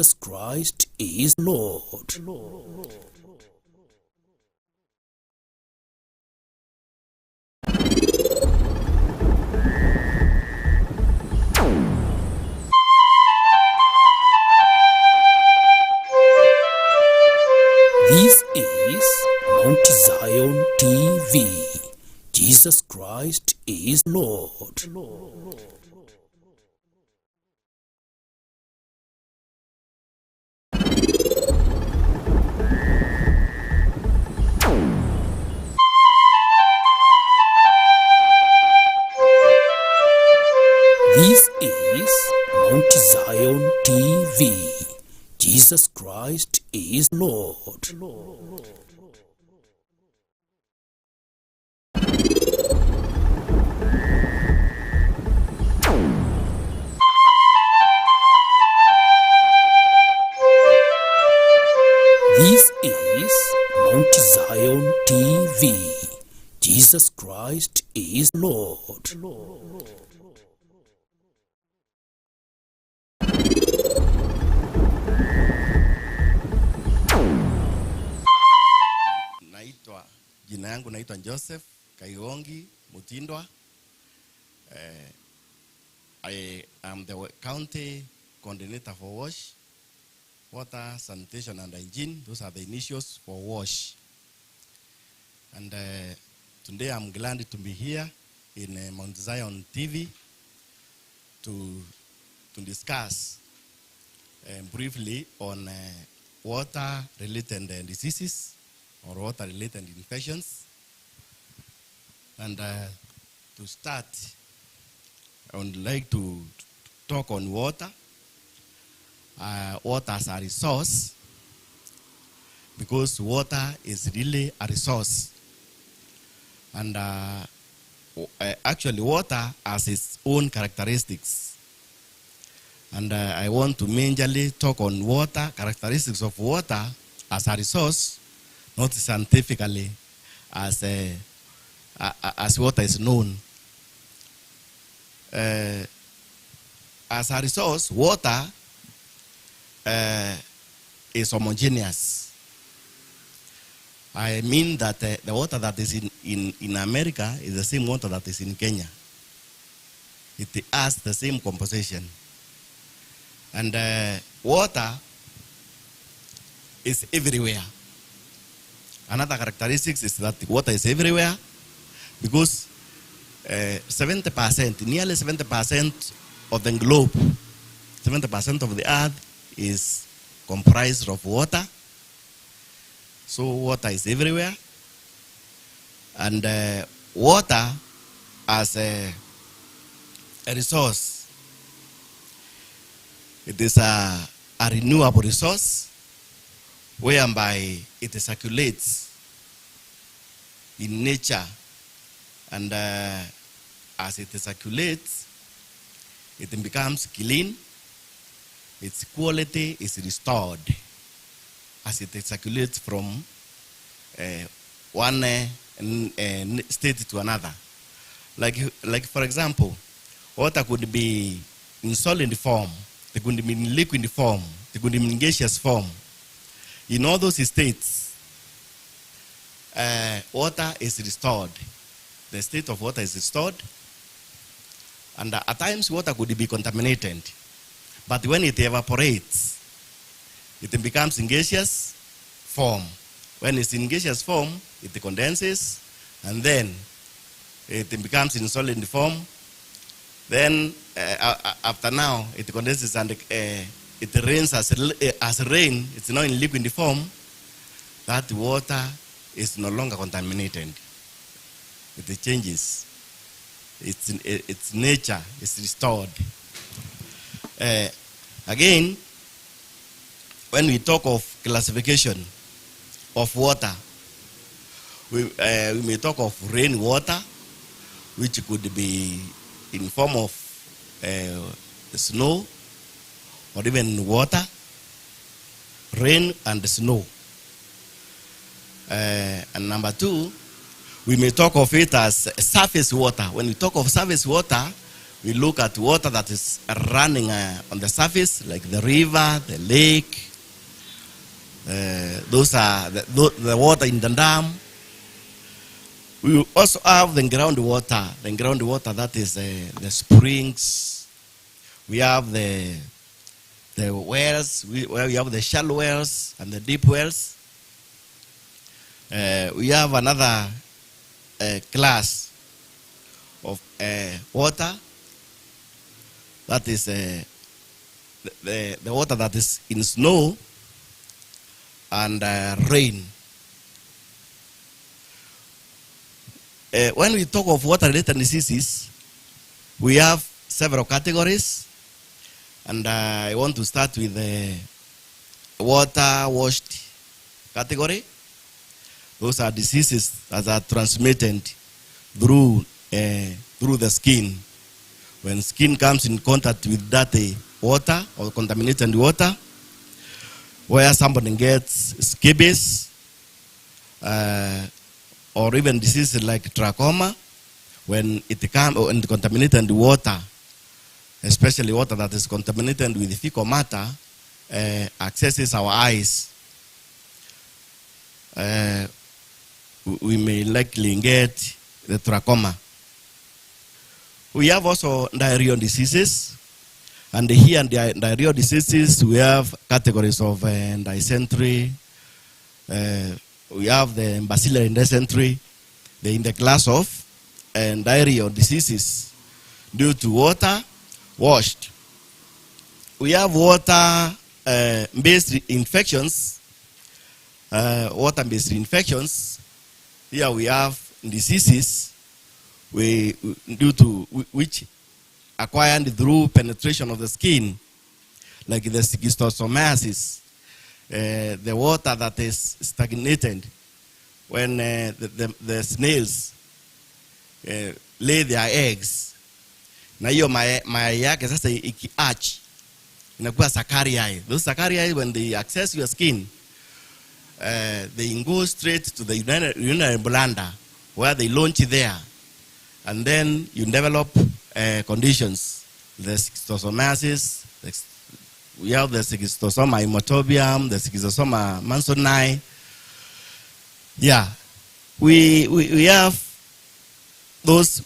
Jesus Christ is Lord. This is Mount Zion TV. Jesus Christ is Lord. This is Mount Zion TV. Jesus Christ is Lord. This is Mount Zion TV. Jesus Christ is Lord. Jina yangu naitwa Joseph Kaigongi Mutindwa. I am the county coordinator for WASH, Water, Sanitation and Hygiene. Those are the initials for WASH. And today I'm glad to be here in Mount Zion TV to discuss briefly on water-related diseases or water-related infections. And to start, I would like to talk on water. Water as a resource, because water is really a resource. And actually water has its own characteristics. And I want to majorly talk on water, characteristics of water as a resource, not scientifically as water is known. As a resource, water is homogeneous. I mean that the water that is in America is the same water that is in Kenya. It has the same composition. And water is everywhere. Another characteristic is that water is everywhere because 70%, nearly 70% of the globe, 70% of the earth is comprised of water. So water is everywhere. And water as a resource, it is a renewable resource whereby it circulates in nature. And as it circulates, it becomes clean. Its quality is restored as it circulates from one state to another. Like for example, water could be in solid form, it could be in liquid form, it could be in gaseous form. In all those states, water is restored. The state of water is restored. And at times, water could be contaminated. But when it evaporates, it becomes in gaseous form. When it's in gaseous form, it condenses, and then it becomes in solid form. Then, after now, it condenses and it rains as rain. It's now in liquid form. That water is no longer contaminated. It changes. Its nature is restored. Again, when we talk of classification of water, we may talk of rainwater, which could be in form of snow or even water, rain and snow. And number two, we may talk of it as surface water. When we talk of surface water, We look at water that is running on the surface, like the river, the lake. Those are the water in the dam. We also have the groundwater. The groundwater, that is the springs. We have the wells. We have the shallow wells and the deep wells. We have another class of water. That is the water that is in snow and rain. When we talk of water-related diseases, we have several categories. And I want to start with the water-washed category. Those are diseases that are transmitted through the skin. When skin comes in contact with dirty water or contaminated water, where somebody gets scabies, or even diseases like trachoma, when it comes in contaminated water, especially water that is contaminated with fecal matter, accesses our eyes. We may likely get the trachoma. We have also diarrheal diseases. And here in the diarrheal diseases, we have categories of dysentery. We have the bacillary dysentery. They're in the class of diarrheal diseases due to water washed. We have water-based infections. Water-based infections. Here we have diseases due to which acquired through penetration of the skin, like the schistosomiasis, the water that is stagnated when the snails lay their eggs. Na hiyo mayai yake sasa ikiarch inakuwa saccharii. Those saccharii, when they access your skin, they go straight to the urinary bladder, where they launch there, and then you develop conditions. The schistosomiasis, we have the schistosoma hematobium, the schistosoma mansoni. Yeah, we have those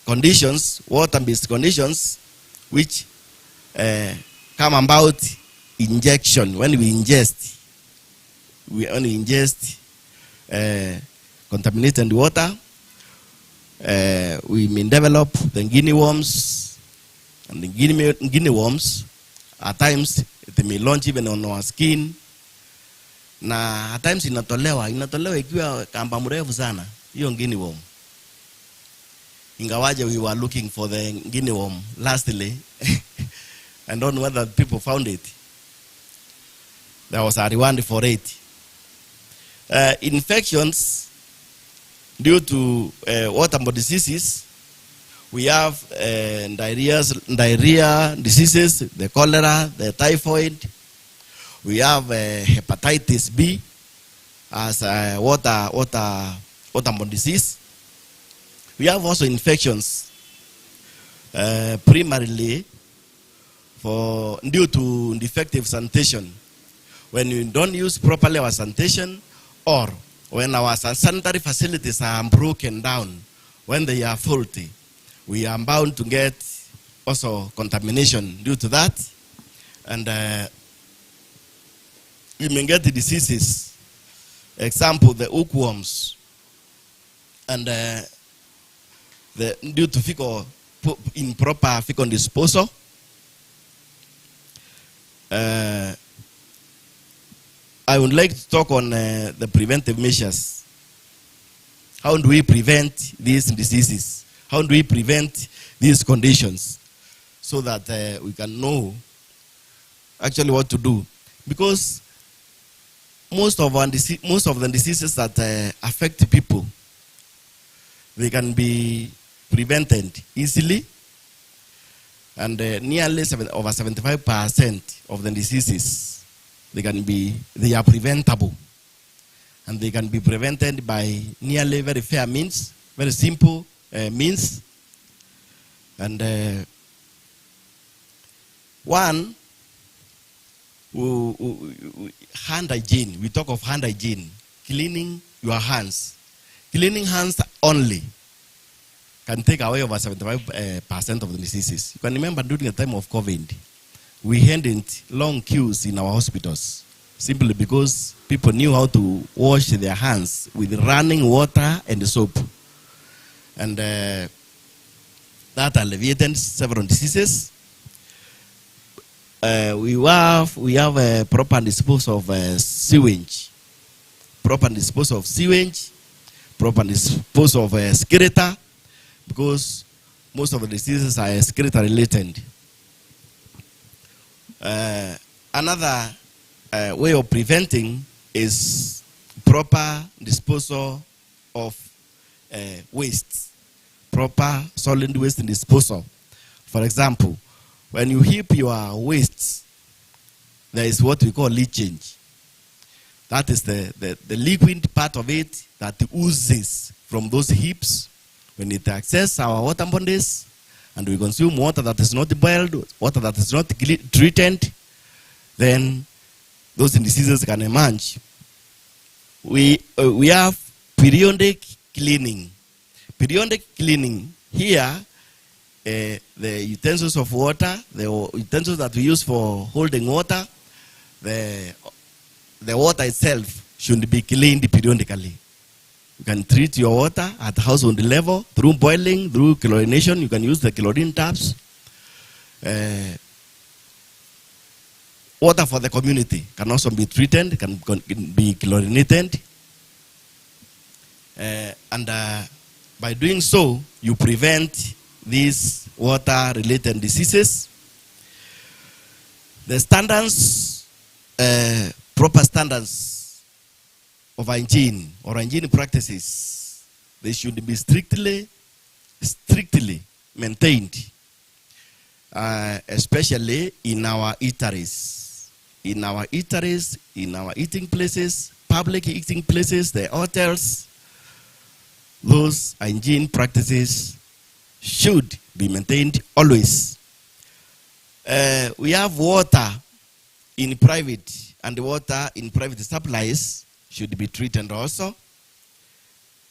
conditions, water-based conditions, which come about injection. When we ingest, contaminated water, we may develop the guinea worms, and the guinea worms at times they may launch even on our skin, na at times inatolewa ikiwa kamba mrefu sana hiyo guinea worm. Ingawaje we were looking for the guinea worm lastly. I don't know whether people found it. There was a reward for it. Infections due to waterborne diseases, we have diarrhea diseases, the cholera, the typhoid. We have hepatitis B as a waterborne disease. We have also infections primarily due to defective sanitation. When you don't use properly our sanitation, or when our sanitary facilities are broken down, when they are faulty, we are bound to get also contamination due to that. And we may get the diseases. Example, the hookworms. And due to improper fecal disposal. I would like to talk on the preventive measures. How do we prevent these diseases? How do we prevent these conditions so that we can know actually what to do? Because most of the diseases that affect people, they can be prevented easily, and nearly over 75% of the diseases they are preventable, and they can be prevented by nearly very fair means, very simple means. And one, hand hygiene. We talk of hand hygiene. Cleaning your hands. Cleaning hands only can take away over 75% of the diseases. You can remember during the time of COVID, we handled long queues in our hospitals simply because people knew how to wash their hands with running water and soap. And that alleviated several diseases. We have a proper disposal of sewage. Proper disposal of sewage. Proper disposal of excreta. Because most of the diseases are excreta related. Another way of preventing is proper disposal of waste. Proper solid waste disposal. For example, when you heap your waste, there is what we call leachage. That is the liquid part of it that oozes from those heaps. When it accesses our water bodies and we consume water that is not boiled, water that is not treated, then those diseases can emerge. We have periodic cleaning. Periodic cleaning here, the utensils of water, the utensils that we use for holding water, the water itself should be cleaned periodically. You can treat your water at household level through boiling, through chlorination. You can use the chlorine taps. Water for the community can also be treated, can be chlorinated. And by doing so, you prevent these water-related diseases. The standards, proper standards of hygiene or hygiene practices, they should be strictly maintained, especially in our eateries. In our eateries, in our eating places, public eating places, the hotels, those hygiene practices should be maintained always. We have water in private, and the water in private supplies should be treated also.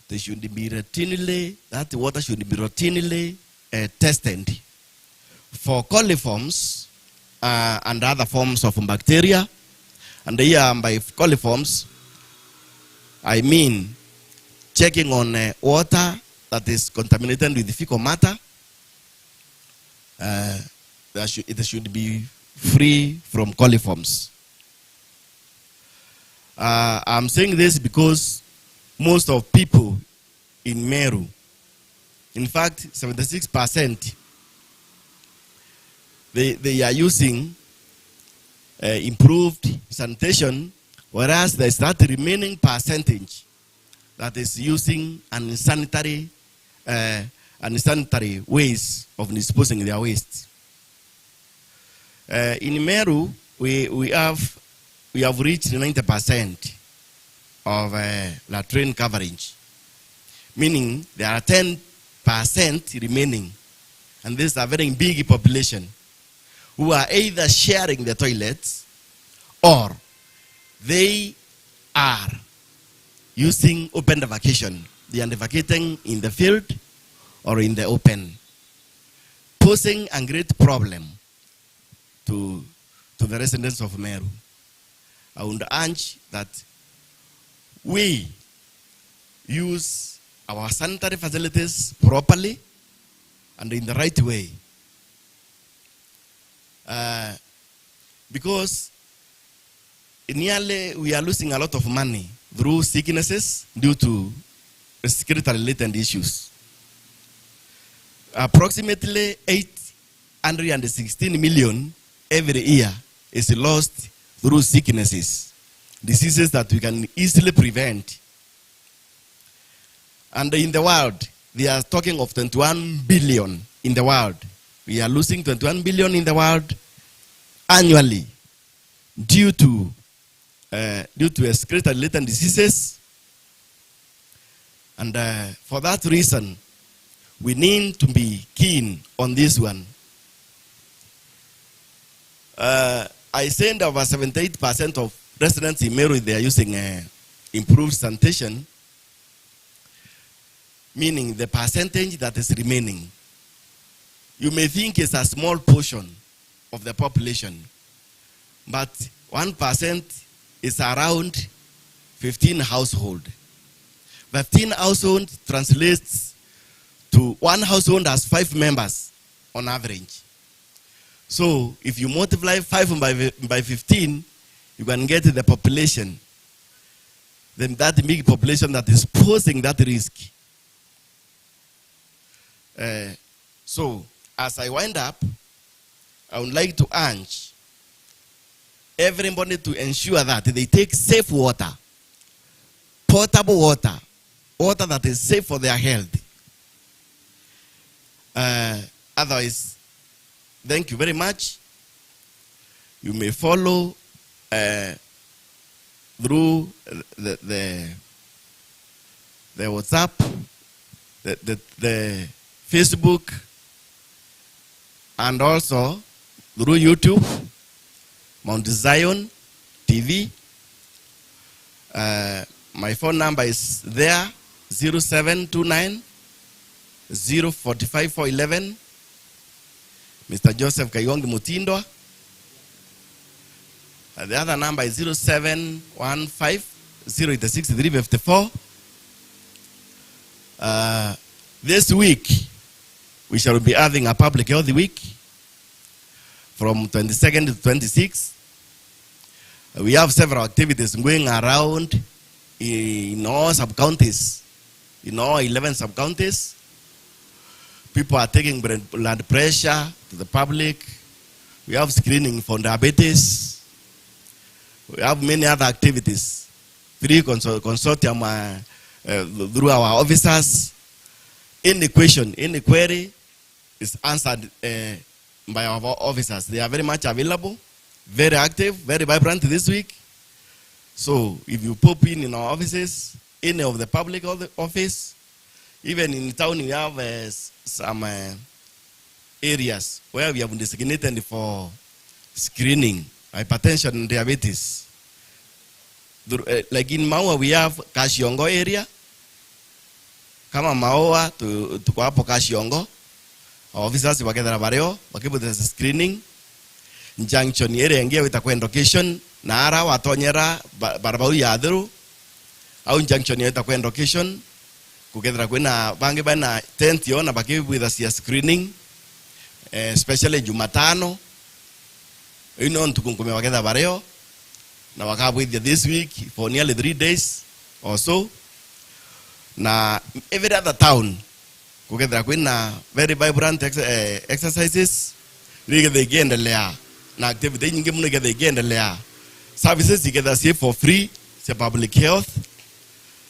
They should be routinely, that water should be routinely tested for coliforms and other forms of bacteria. And here by coliforms, I mean checking on water that is contaminated with fecal matter. It should be free from coliforms. I'm saying this because most of people in Meru, in fact 76%, they are using improved sanitation, whereas there is that remaining percentage that is using unsanitary ways of disposing their waste. In Meru, we have reached 90% of latrine coverage, meaning there are 10% remaining, and this is a very big population who are either sharing the toilets or they are using open defecation. They are defecating in the field or in the open, posing a great problem to the residents of Meru. I would urge that we use our sanitary facilities properly and in the right way. Because nearly we are losing a lot of money through sicknesses due to respiratory-related issues. Approximately 816 million every year is lost through sicknesses, diseases that we can easily prevent. And in the world, they are talking of 21 billion in the world. We are losing 21 billion in the world annually due to excreta-related diseases. And for that reason, we need to be keen on this one. I said over 78% of residents in Meru, they are using improved sanitation, meaning the percentage that is remaining. You may think it's a small portion of the population, but 1% is around 15 households. 15 households translates to one household has 5 members on average. So if you multiply 5 by 15, you can get the population. Then that big population that is posing that risk. So as I wind up, I would like to urge everybody to ensure that they take safe water, potable water, water that is safe for their health. Otherwise, thank you very much. You may follow through the WhatsApp, the Facebook, and also through YouTube, Mount Zion TV. My phone number is there, 0729 045 411. Mr. Joseph Kayongi Mutindwa. The other number is 0715 086 354. This week, we shall be having a public health week from 22nd to 26th. We have several activities going around in all sub-counties, in all 11 sub-counties. People are taking blood pressure to the public. We have screening for diabetes. We have many other activities. Free consortium through our officers. Any question, any query is answered by our officers. They are very much available, very active, very vibrant this week. So if you pop in our offices, any of the public office, even in town, we have some areas where we have designated for screening, hypertension and diabetes. Like in Maua, we have Kashiongo area. Kama Maua, tuko hapo Kashiongo. Our officers wakenda bareo, wakibu the screening. Junction area ingia itakuwa endocation. Nara, Watonyera, Barabau Yadru. Au junction itakuwa endocation. Kukendra kwena bangi bana tent yona bakibu with us screening. Especially Jumatano. On tukunkume wakenda bareo. Na wakabu with this week for nearly 3 days or so. Na every other town kukendra kwena very vibrant exercises. Rige they ikiendelea. Na activity nyingi mno ikiendelea. Services ikenda safe for free. Sa public health.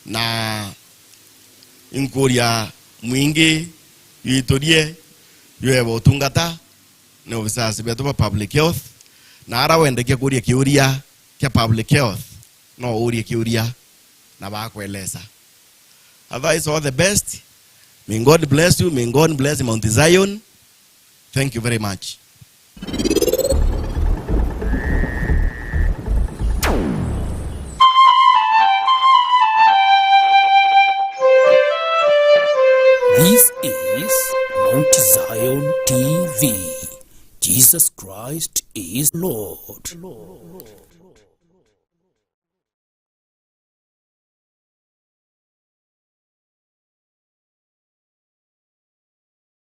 Na inkuria mwingi yuitorie yuewa utungata na officers betu public health na ara wende kia kuria kiuria kia public health no uria kiuria na bakweleza. Otherwise, all the best. May God bless you. May God bless Mount Zion. Thank you very much. This is Mount Zion TV. Jesus Christ is Lord.